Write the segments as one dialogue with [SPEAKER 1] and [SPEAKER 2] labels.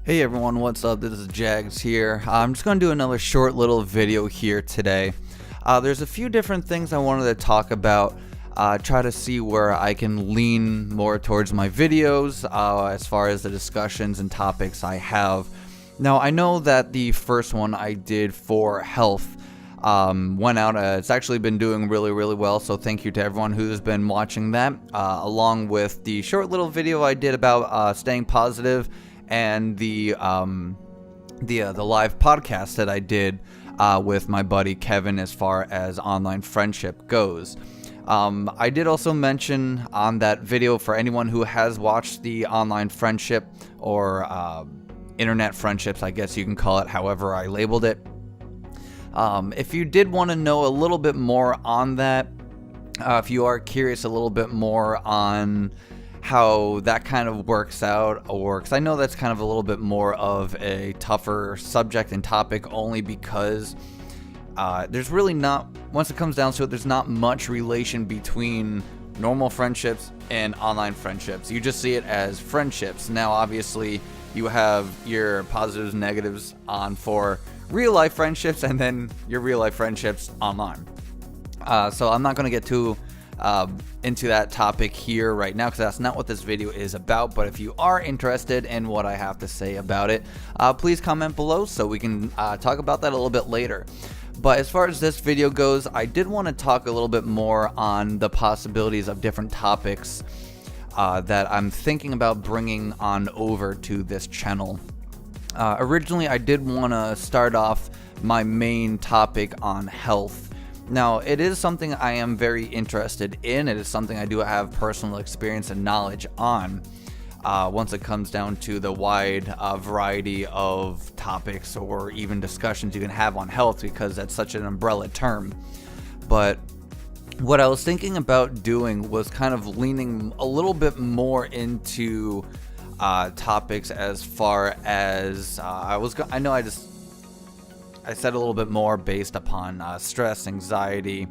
[SPEAKER 1] Hey everyone, what's up? This is RedJagz here. I'm just going to do another short little video here today. There's a few different things I wanted to talk about, try to see where I can lean more towards my videos as far as the discussions and topics I have. Now, I know that the first one I did for health went out. It's actually been doing really well, so thank you to everyone who's been watching that, along with the short little video I did about staying positive and the live podcast that I did with my buddy Kevin as far as online friendship goes. I did also mention on that video, for anyone who has watched the online friendship or internet friendships, I guess you can call it however I labeled it. If you did want to know a little bit more on that, if you are curious a little bit more on how that kind of works out, or because I know that's kind of a little bit more of a tougher subject and topic, only because there's really not, once it comes down to it, there's not much relation between normal friendships and online friendships. You just see it as friendships. Now, obviously, you have your positives and negatives on for real life friendships, and then your real life friendships online. So I'm not going to get too into that topic here right now, because that's not what this video is about. But if you are interested in what I have to say about it, please comment below so we can talk about that a little bit later. But as far as this video goes, I did want to talk a little bit more on the possibilities of different topics that I'm thinking about bringing on over to this channel. Originally, I did want to start off my main topic on health. Now, it is something I am very interested in. It is something I do have personal experience and knowledge on, once it comes down to the wide variety of topics or even discussions you can have on health, because that's such an umbrella term. But what I was thinking about doing was kind of leaning a little bit more into topics as far as I said a little bit more based upon stress, anxiety.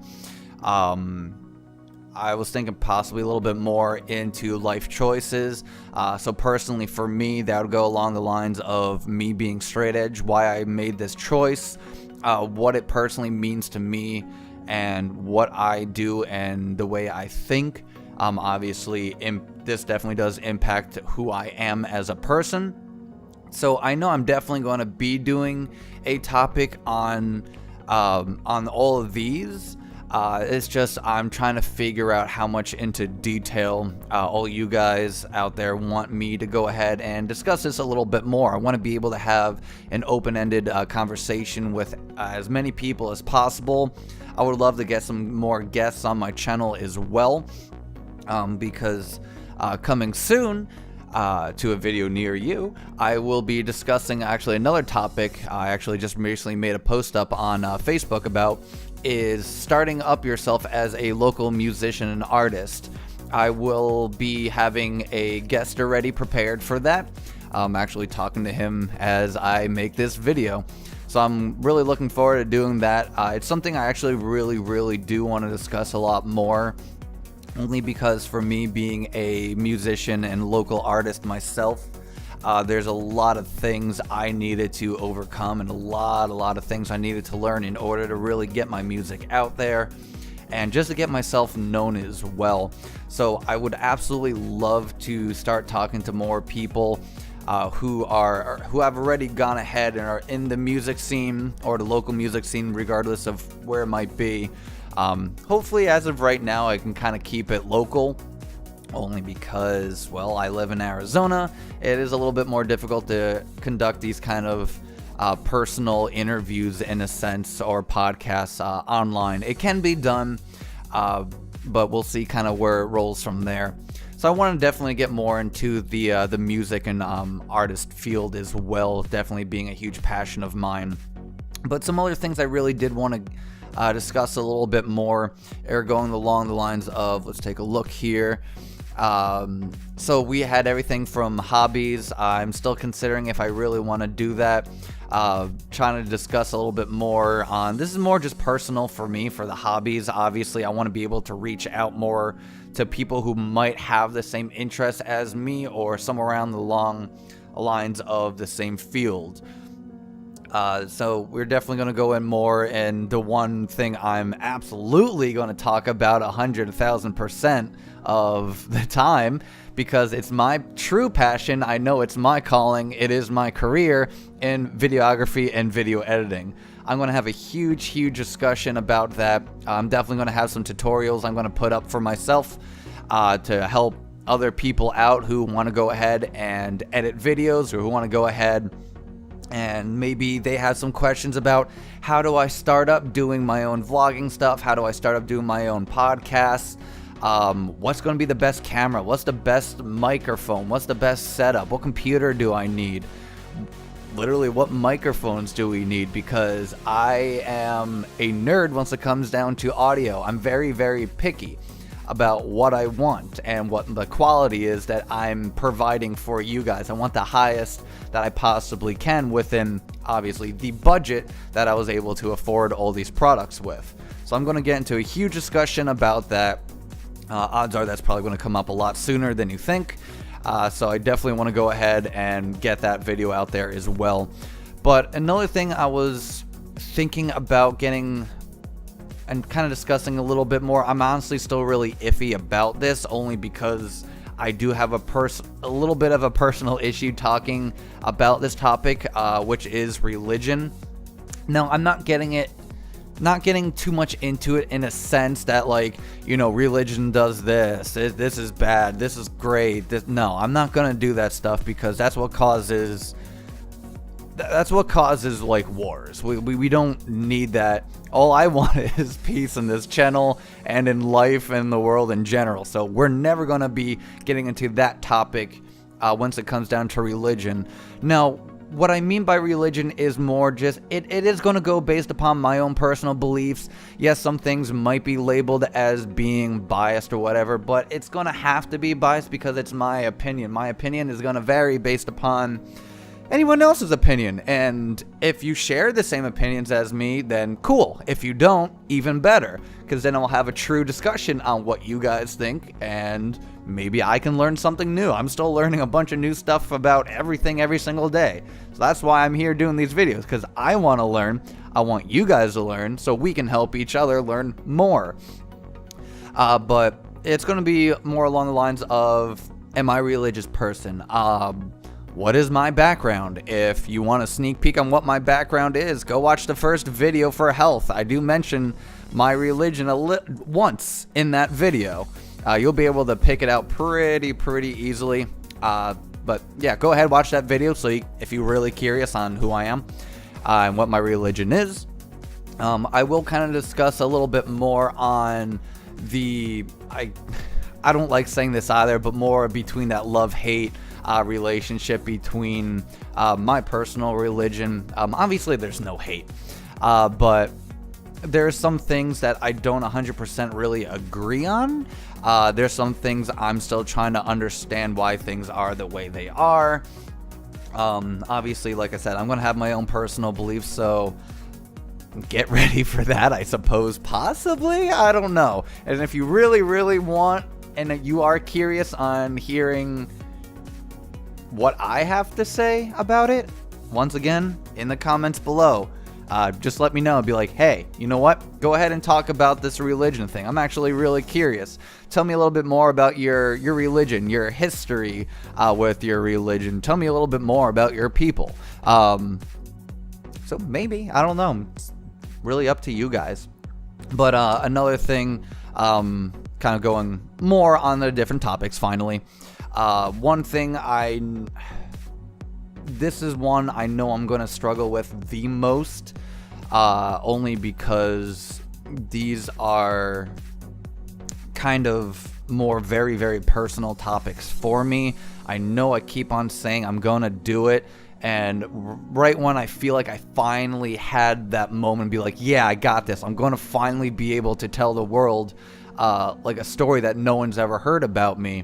[SPEAKER 1] I was thinking possibly a little bit more into life choices. So personally for me, that would go along the lines of me being straight edge, why I made this choice, what it personally means to me, and what I do and the way I think. Obviously, this definitely does impact who I am as a person. So I know I'm definitely going to be doing a topic on all of these. It's just I'm trying to figure out how much into detail all you guys out there want me to go ahead and discuss this a little bit more. I want to be able to have an open-ended conversation with as many people as possible. I would love to get some more guests on my channel as well, because coming soon to a video near you, I will be discussing actually another topic I actually just recently made a post up on Facebook about, is starting up yourself as a local musician and artist. I will be having a guest already prepared for that. I'm actually talking to him as I make this video. So I'm really looking forward to doing that. It's something I actually really do want to discuss a lot more. Only because for me, being a musician and local artist myself, there's a lot of things I needed to overcome, and a lot of things I needed to learn in order to really get my music out there and just to get myself known as well. So I would absolutely love to start talking to more people who have already gone ahead and are in the music scene or the local music scene, regardless of where it might be. Hopefully, as of right now, I can kind of keep it local, only because, well, I live in Arizona. It is a little bit more difficult to conduct these kind of personal interviews, in a sense, or podcasts online. It can be done, but we'll see kind of where it rolls from there. So I want to definitely get more into the music and artist field as well, definitely being a huge passion of mine. But some other things I really did want to discuss a little bit more are going along the lines of, let's take a look here. So we had everything from hobbies. I'm still considering if I really want to do that. Trying to discuss a little bit more on, this is more just personal for me, for the hobbies. Obviously, I want to be able to reach out more to people who might have the same interests as me, or somewhere around lines of the same field. So we're definitely going to go in more, and the one thing I'm absolutely going to talk about 100,000% of the time, because it's my true passion. I know it's my calling. It is my career in videography and video editing. I'm going to have a huge discussion about that. I'm definitely going to have some tutorials I'm going to put up for myself to help other people out who want to go ahead and edit videos, or who want to go ahead and maybe they have some questions about how do I start up doing my own vlogging stuff, how do I start up doing my own podcasts, what's going to be the best camera, what's the best microphone, what's the best setup, what computer do I need, literally what microphones do we need, because I am a nerd once it comes down to audio. I'm very picky about what I want and what the quality is that I'm providing for you guys. I want the highest that I possibly can within, obviously, the budget that I was able to afford all these products with. So I'm going to get into a huge discussion about that. Odds are that's probably going to come up a lot sooner than you think. So I definitely want to go ahead and get that video out there as well. But another thing I was thinking about getting and kind of discussing a little bit more, I'm honestly still really iffy about this, only because I do have a little bit of a personal issue talking about this topic, which is religion. Now, I'm not getting too much into it in a sense that, like, you know, religion does this is bad, this is great. No, I'm not gonna do that stuff, because that's what causes like wars. We don't need that. All I want is peace in this channel and in life and the world in general. So we're never going to be getting into that topic once it comes down to religion. Now, what I mean by religion is more just, it is going to go based upon my own personal beliefs. Yes, some things might be labeled as being biased or whatever, but it's going to have to be biased because it's my opinion. My opinion is going to vary based upon anyone else's opinion, and if you share the same opinions as me, then cool. If you don't, even better, because then I'll have a true discussion on what you guys think, and maybe I can learn something new. I'm still learning a bunch of new stuff about everything every single day, so that's why I'm here doing these videos, because I want to learn. I want you guys to learn, so we can help each other learn more. But it's going to be more along the lines of, am I a religious person? What is my background? If you want a sneak peek on what my background is, go watch the first video for health. I do mention my religion once in that video. You'll be able to pick it out pretty easily. But yeah, go ahead, watch that video if you're really curious on who I am and what my religion is. I will kind of discuss a little bit more on I don't like saying this either, but more between that love-hate relationship between my personal religion. Obviously there's no hate, but there's some things that I don't 100% really agree on. There's some things I'm still trying to understand why things are the way they are. Obviously, like I said, I'm gonna have my own personal beliefs, so get ready for that, I suppose. Possibly, I don't know. And if you really want, and you are curious on hearing what I have to say about it, once again, in the comments below, just let me know and be like, hey, you know what? Go ahead and talk about this religion thing. I'm actually really curious. Tell me a little bit more about your religion, your history with your religion. Tell me a little bit more about your people. So maybe, I don't know. It's really up to you guys. But another thing, kind of going more on the different topics finally. One thing this is one I know I'm going to struggle with the most, only because these are kind of more very personal topics for me. I know I keep on saying I'm going to do it, and right when I feel like I finally had that moment, be like, yeah, I got this. I'm going to finally be able to tell the world like a story that no one's ever heard about me.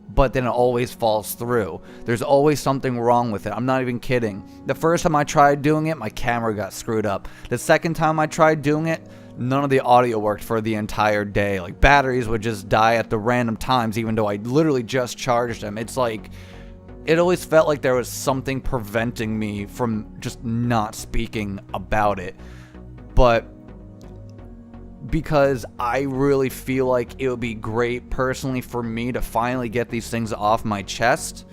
[SPEAKER 1] But then it always falls through. There's always something wrong with it. I'm not even kidding. The first time I tried doing it, my camera got screwed up. The second time I tried doing it, none of the audio worked for the entire day. Like, batteries would just die at the random times, even though I literally just charged them. It's like, it always felt like there was something preventing me from just not speaking about it. But because I really feel like it would be great personally for me to finally get these things off my chest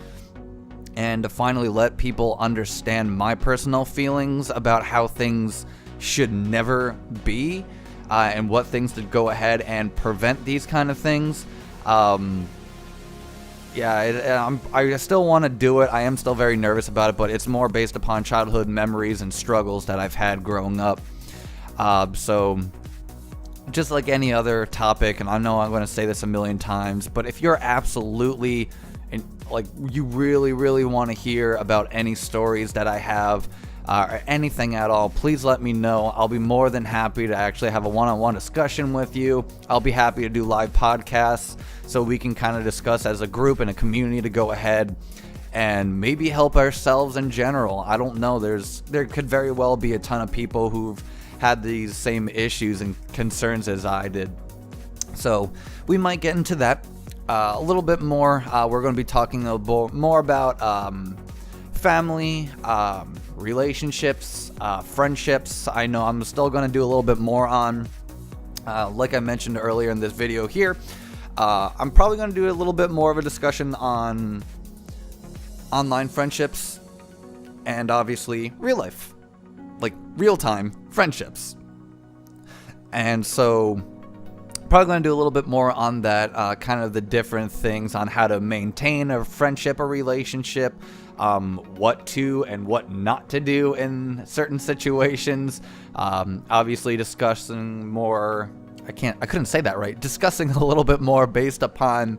[SPEAKER 1] and to finally let people understand my personal feelings about how things should never be, and what things to go ahead and prevent these kind of things. I still want to do it. I am still very nervous about it, but it's more based upon childhood memories and struggles that I've had growing up. So just like any other topic, and I know I'm going to say this a million times, but if you're absolutely, like, you really, really want to hear about any stories that I have, or anything at all, please let me know. I'll be more than happy to actually have a one-on-one discussion with you. I'll be happy to do live podcasts so we can kind of discuss as a group and a community to go ahead and maybe help ourselves in general. I don't know. There could very well be a ton of people who've had these same issues and concerns as I did. So we might get into that a little bit more. We're going to be talking a little more about family, relationships, friendships. I know I'm still going to do a little bit more on, like I mentioned earlier in this video here, I'm probably going to do a little bit more of a discussion on online friendships and obviously real life, like real-time friendships. And so probably going to do a little bit more on that, kind of the different things on how to maintain a friendship or relationship, what to and what not to do in certain situations. Obviously discussing more, discussing a little bit more based upon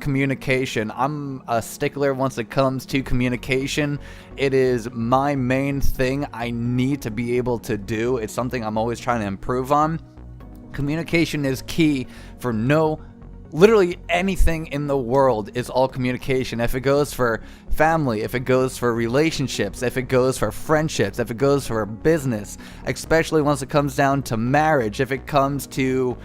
[SPEAKER 1] communication. I'm a stickler once it comes to communication. It is my main thing I need to be able to do. It's something I'm always trying to improve on. Communication is key for literally anything in the world is all communication. If it goes for family, if it goes for relationships, if it goes for friendships, if it goes for business, especially once it comes down to marriage, if it comes to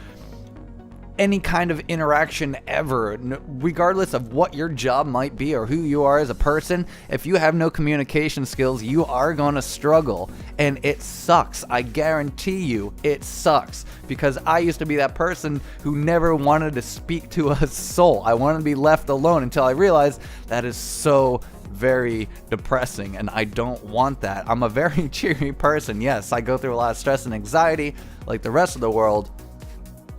[SPEAKER 1] any kind of interaction ever, regardless of what your job might be or who you are as a person, if you have no communication skills, you are going to struggle. And it sucks. I guarantee you it sucks, because I used to be that person who never wanted to speak to a soul. I wanted to be left alone until I realized that is so very depressing, and I don't want that. I'm a very cheery person. Yes, I go through a lot of stress and anxiety like the rest of the world.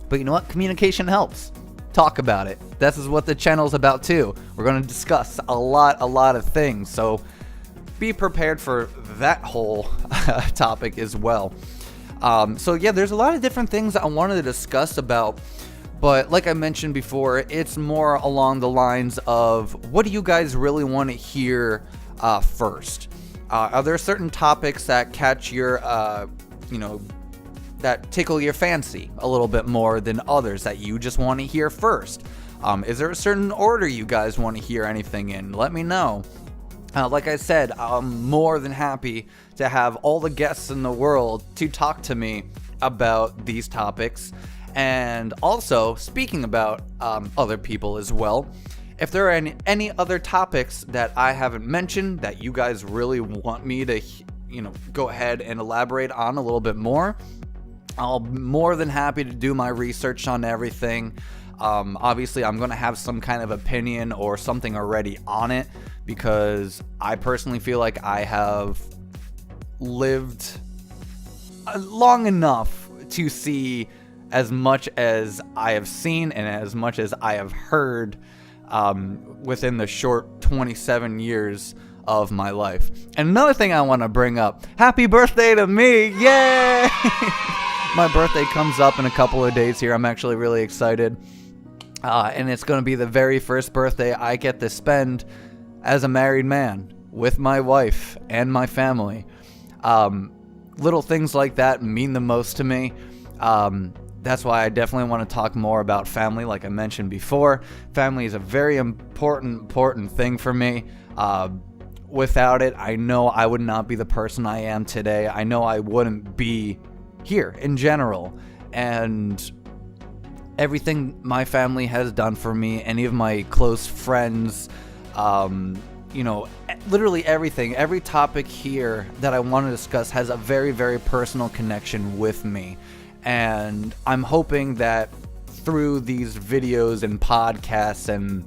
[SPEAKER 1] But you know what? Communication helps. Talk about it. This is what the channel's about too. We're going to discuss a lot of things. So be prepared for that whole topic as well. So yeah, there's a lot of different things I wanted to discuss about. But like I mentioned before, it's more along the lines of, what do you guys really want to hear first? Are there certain topics that catch your, that tickle your fancy a little bit more than others that you just want to hear first? Is there a certain order you guys want to hear anything in? Let me know. Like I said, I'm more than happy to have all the guests in the world to talk to me about these topics. And also, speaking about other people as well, if there are any other topics that I haven't mentioned that you guys really want me to, go ahead and elaborate on a little bit more, I'll be more than happy to do my research on everything. Obviously, I'm going to have some kind of opinion or something already on it, because I personally feel like I have lived long enough to see as much as I have seen and as much as I have heard within the short 27 years of my life. And another thing I want to bring up, happy birthday to me! Yay! My birthday comes up in a couple of days here. I'm actually really excited. And it's going to be the very first birthday I get to spend as a married man with my wife and my family. Little things like that mean the most to me. That's why I definitely want to talk more about family. Like I mentioned before, family is a very important thing for me. Without it, I know I would not be the person I am today. I know I wouldn't be here in general. And everything my family has done for me, any of my close friends, you know, literally everything, every topic here that I want to discuss has a very, very personal connection with me. And I'm hoping that through these videos and podcasts and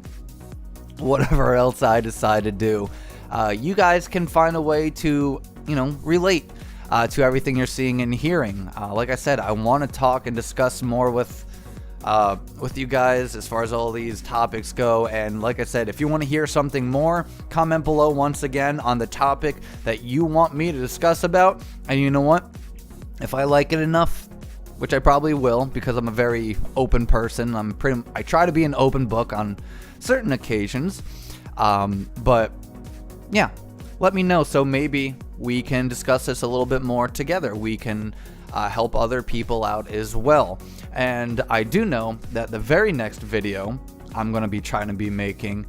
[SPEAKER 1] whatever else I decide to do, you guys can find a way to, you know, relate to everything you're seeing and hearing. Like I said, I want to talk and discuss more with you guys as far as all these topics go. And like I said, if you want to hear something more, comment below once again on the topic that you want me to discuss about. And you know what? If I like it enough, which I probably will, because I'm a very open person. I try to be an open book on certain occasions. But yeah, let me know. So maybe we can discuss this a little bit more together. We can help other people out as well. And I do know that the very next video I'm going to be trying to be making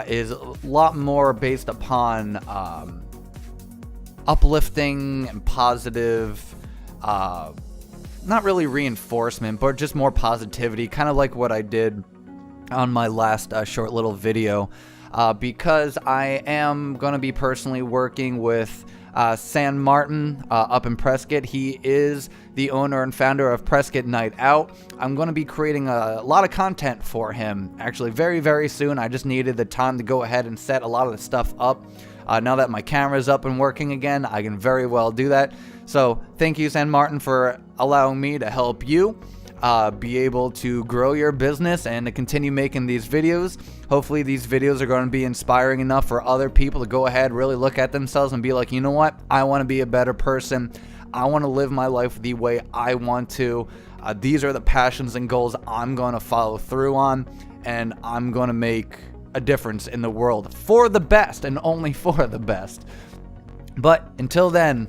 [SPEAKER 1] is a lot more based upon uplifting and positive, not really reinforcement, but just more positivity, kind of like what I did on my last short little video, because I am going to be personally working with San Martin up in Prescott. He is the owner and founder of Prescott Night Out. I'm going to be creating a lot of content for him, actually very, very soon. I just needed the time to go ahead and set a lot of the stuff up. Now that my camera's up and working again, I can very well do that. So thank you, San Martin, for allowing me to help you be able to grow your business and to continue making these videos. Hopefully these videos are going to be inspiring enough for other people to go ahead, really look at themselves and be like, you know what? I want to be a better person. I want to live my life the way I want to. These are the passions and goals I'm going to follow through on, and I'm going to make a difference in the world for the best and only for the best. But until then,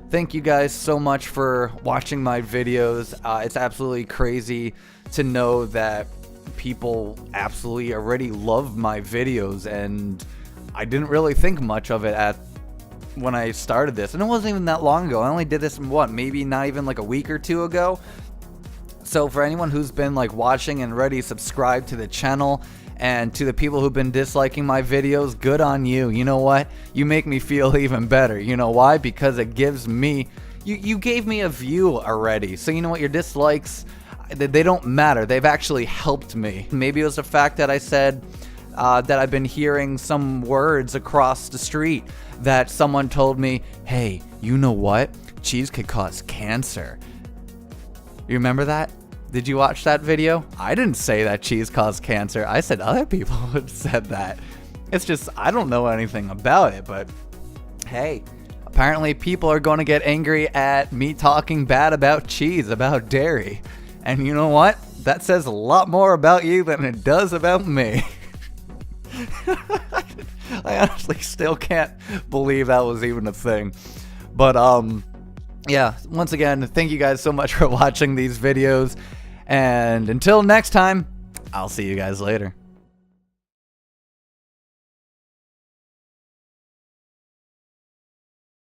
[SPEAKER 1] thank you guys so much for watching my videos. It's absolutely crazy to know that people absolutely already love my videos, and I didn't really think much of it when I started this, and it wasn't even that long ago. I only did this maybe not even like a week or two ago. So for anyone who's been like watching and already subscribed to the channel, and to the people who've been disliking my videos, good on you. You know what? You make me feel even better. You know why? Because it gives me, you gave me a view already. So you know what? Your dislikes, they don't matter. They've actually helped me. Maybe it was the fact that I said that I've been hearing some words across the street that someone told me, hey, you know what? Cheese could cause cancer. You remember that? Did you watch that video? I didn't say that cheese caused cancer. I said other people had said that. It's just, I don't know anything about it, but hey, apparently people are going to get angry at me talking bad about cheese, about dairy. And you know what? That says a lot more about you than it does about me. I honestly still can't believe that was even a thing. But yeah, once again, thank you guys so much for watching these videos. And until next time, I'll see you guys later.